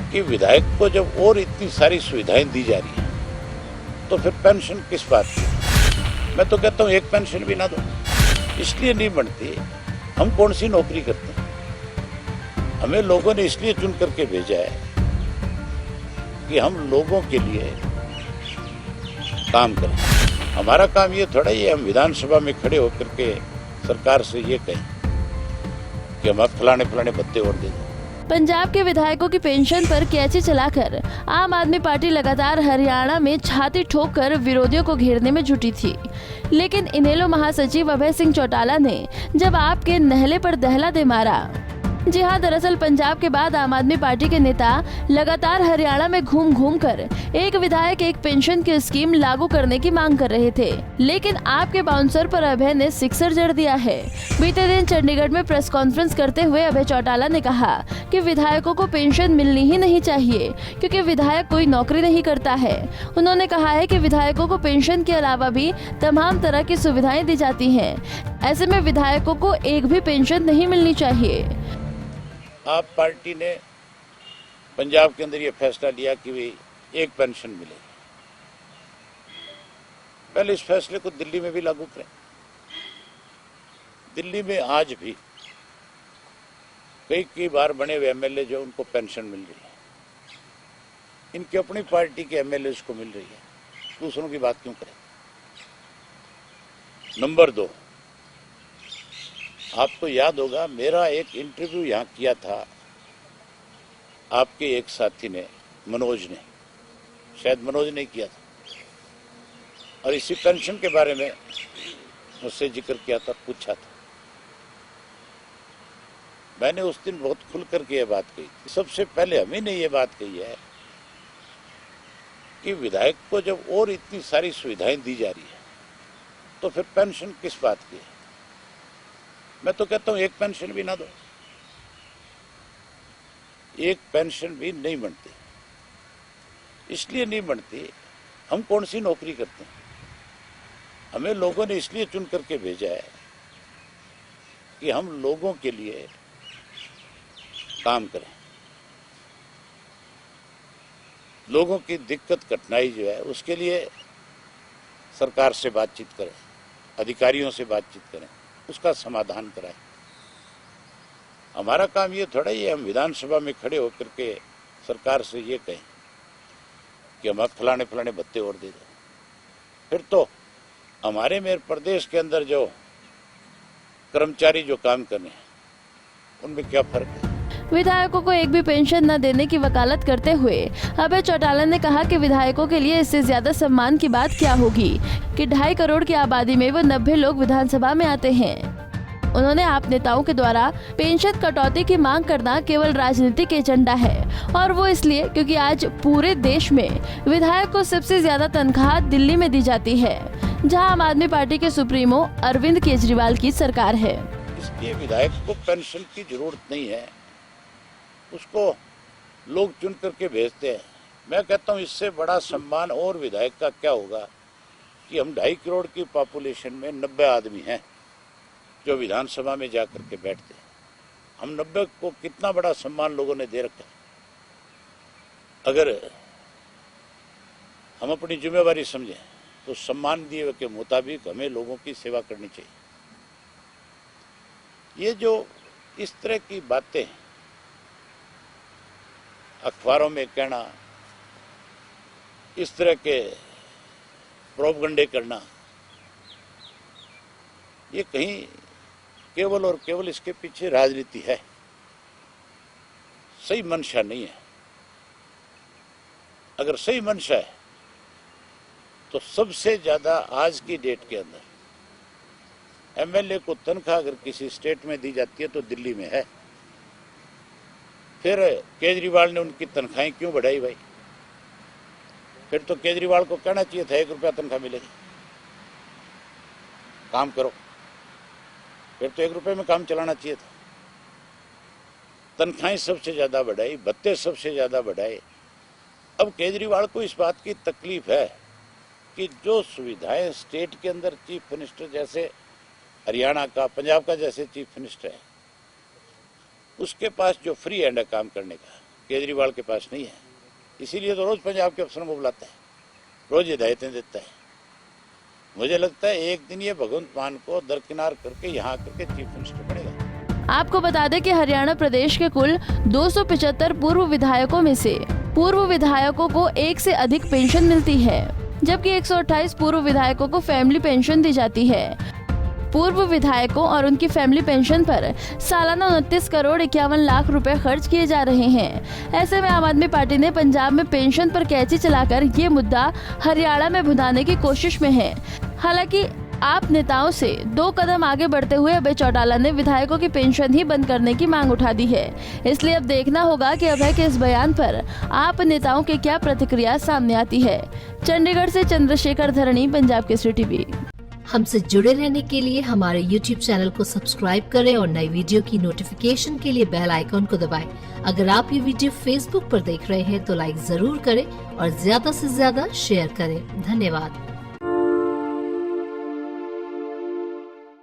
कि विधायक को जब और इतनी सारी सुविधाएं दी जा रही हैं तो फिर पेंशन किस बात की। मैं तो कहता हूं एक पेंशन भी ना दो, इसलिए नहीं बनती। हम कौन सी नौकरी करते हैं? हमें लोगों ने इसलिए चुन करके भेजा है कि हम लोगों के लिए काम करें। हमारा काम ये थोड़ा ही है हम विधानसभा में खड़े होकर के सरकार से ये कहें कि हम फलाने फलाने भत्ते और दे दें। पंजाब के विधायकों की पेंशन पर कैंची चलाकर आम आदमी पार्टी लगातार हरियाणा में छाती ठोककर विरोधियों को घेरने में जुटी थी, लेकिन इनेलो महासचिव अभय सिंह चौटाला ने जब आपके नहले पर दहला दे मारा। जी हां, दरअसल पंजाब के बाद आम आदमी पार्टी के नेता लगातार हरियाणा में घूम घूम कर एक विधायक एक पेंशन की स्कीम लागू करने की मांग कर रहे थे, लेकिन आपके बाउंसर पर अभय ने सिक्सर जड़ दिया है। बीते दिन चंडीगढ़ में प्रेस कॉन्फ्रेंस करते हुए अभय चौटाला ने कहा कि विधायकों को पेंशन मिलनी ही नहीं चाहिए क्योंकि विधायक कोई नौकरी नहीं करता है। उन्होंने कहा है कि विधायकों को पेंशन के अलावा भी तमाम तरह की सुविधाएं दी जाती हैं, ऐसे में विधायकों को एक भी पेंशन नहीं मिलनी चाहिए। आप पार्टी ने पंजाब के अंदर ये फैसला लिया कि भाई एक पेंशन मिलेगी। पहले इस फैसले को दिल्ली में भी लागू करें। दिल्ली में आज भी कई बार बने हुए एमएलए जो उनको पेंशन मिल रही है, इनकी अपनी पार्टी के एमएलए को मिल रही है, दूसरों की बात क्यों करें। नंबर 2, आपको याद होगा मेरा एक इंटरव्यू यहाँ किया था आपके एक साथी ने, मनोज ने, शायद मनोज ने किया था, और इसी पेंशन के बारे में मुझसे जिक्र किया था, पूछा था। मैंने उस दिन बहुत खुल करके ये बात कही थी। सबसे पहले हमें ने ये बात कही है कि विधायक को जब और इतनी सारी सुविधाएं दी जा रही है तो फिर पेंशन किस बात की है। मैं तो कहता हूं एक पेंशन भी ना दो, एक पेंशन भी नहीं बनती। इसलिए नहीं बनती, हम कौन सी नौकरी करते हैं? हमें लोगों ने इसलिए चुन करके भेजा है कि हम लोगों के लिए काम करें, लोगों की दिक्कत कठिनाई जो है उसके लिए सरकार से बातचीत करें, अधिकारियों से बातचीत करें, उसका समाधान कराएं। हमारा काम ये थोड़ा ही है हम विधानसभा में खड़े होकर के सरकार से ये कहें कि हम फलाने फलाने भत्ते और दे दें। फिर तो हमारे मेरे प्रदेश के अंदर जो कर्मचारी जो काम करने हैं उनमें क्या फर्क है। विधायकों को एक भी पेंशन न देने की वकालत करते हुए अभय चौटाला ने कहा कि विधायकों के लिए इससे ज्यादा सम्मान की बात क्या होगी कि 2.5 करोड़ की आबादी में वो 90 लोग विधानसभा में आते हैं। उन्होंने आप नेताओं के द्वारा पेंशन कटौती की मांग करना केवल राजनीतिक एजेंडा है, और वो इसलिए क्योंकि आज पूरे देश में विधायक को सबसे ज्यादा तनख्वाह दिल्ली में दी जाती है, जहां आम आदमी पार्टी के सुप्रीमो अरविंद केजरीवाल की सरकार है। इसलिए विधायक को पेंशन की जरूरत नहीं है, उसको लोग चुन करके भेजते हैं। मैं कहता हूँ इससे बड़ा सम्मान और विधायक का क्या होगा कि हम 2.5 करोड़ की पॉपुलेशन में 90 आदमी हैं जो विधानसभा में जाकर के बैठते हैं। हम 90 को कितना बड़ा सम्मान लोगों ने दे रखा है। अगर हम अपनी जिम्मेवारी समझें तो सम्मान दिए के मुताबिक हमें लोगों की सेवा करनी चाहिए। ये जो इस तरह की बातें अखबारों में कहना, इस तरह के प्रोपगंडे करना, ये कहीं केवल और केवल इसके पीछे राजनीति है, सही मंशा नहीं है। अगर सही मंशा है तो सबसे ज्यादा आज की डेट के अंदर एमएलए को तनख्वाह अगर किसी स्टेट में दी जाती है तो दिल्ली में है। फिर केजरीवाल ने उनकी तनख्वाहें क्यों बढ़ाई भाई? फिर तो केजरीवाल को कहना चाहिए था 1 रुपया तनख्वाह मिलेगी, काम करो। फिर तो 1 रुपये में काम चलाना चाहिए था। तनख्वाहें सबसे ज्यादा बढ़ाई, भत्ते सबसे ज्यादा बढ़ाए। अब केजरीवाल को इस बात की तकलीफ है कि जो सुविधाएं स्टेट के अंदर चीफ मिनिस्टर जैसे हरियाणा का, पंजाब का जैसे चीफ मिनिस्टर है, उसके पास जो फ्री हैंड है काम करने का, केजरीवाल के पास नहीं है, इसीलिए तो रोज पंजाब के अफसरों को बुलाता है, रोज हिदायतें देता है। मुझे लगता है एक दिन ये भगवंत मान को दरकिनार करके यहाँ करके चीफ मिनिस्टर बनेगा। आपको बता दें कि हरियाणा प्रदेश के कुल 275 पूर्व विधायकों में से पूर्व विधायकों को एक से अधिक पेंशन मिलती है, जबकि 128 पूर्व विधायकों को फैमिली पेंशन दी जाती है। पूर्व विधायकों और उनकी फैमिली पेंशन पर सालाना 29 करोड़ 51 लाख रुपए खर्च किए जा रहे हैं। ऐसे में आम आदमी पार्टी ने पंजाब में पेंशन पर कैंची चलाकर ये मुद्दा हरियाणा में भुनाने की कोशिश में है। हालांकि आप नेताओं से 2 कदम आगे बढ़ते हुए अभय चौटाला ने विधायकों की पेंशन ही बंद करने की मांग उठा दी है। इसलिए अब देखना होगा कि अभय के इस बयान पर आप नेताओं की क्या प्रतिक्रिया सामने आती है। चंडीगढ़ से चंद्रशेखर धरणी, पंजाब केसरी टीवी। हमसे जुड़े रहने के लिए हमारे YouTube चैनल को सब्सक्राइब करें और नई वीडियो की नोटिफिकेशन के लिए बेल आइकॉन को दबाएं। अगर आप ये वीडियो Facebook पर देख रहे हैं तो लाइक जरूर करें और ज्यादा से ज्यादा शेयर करें। धन्यवाद।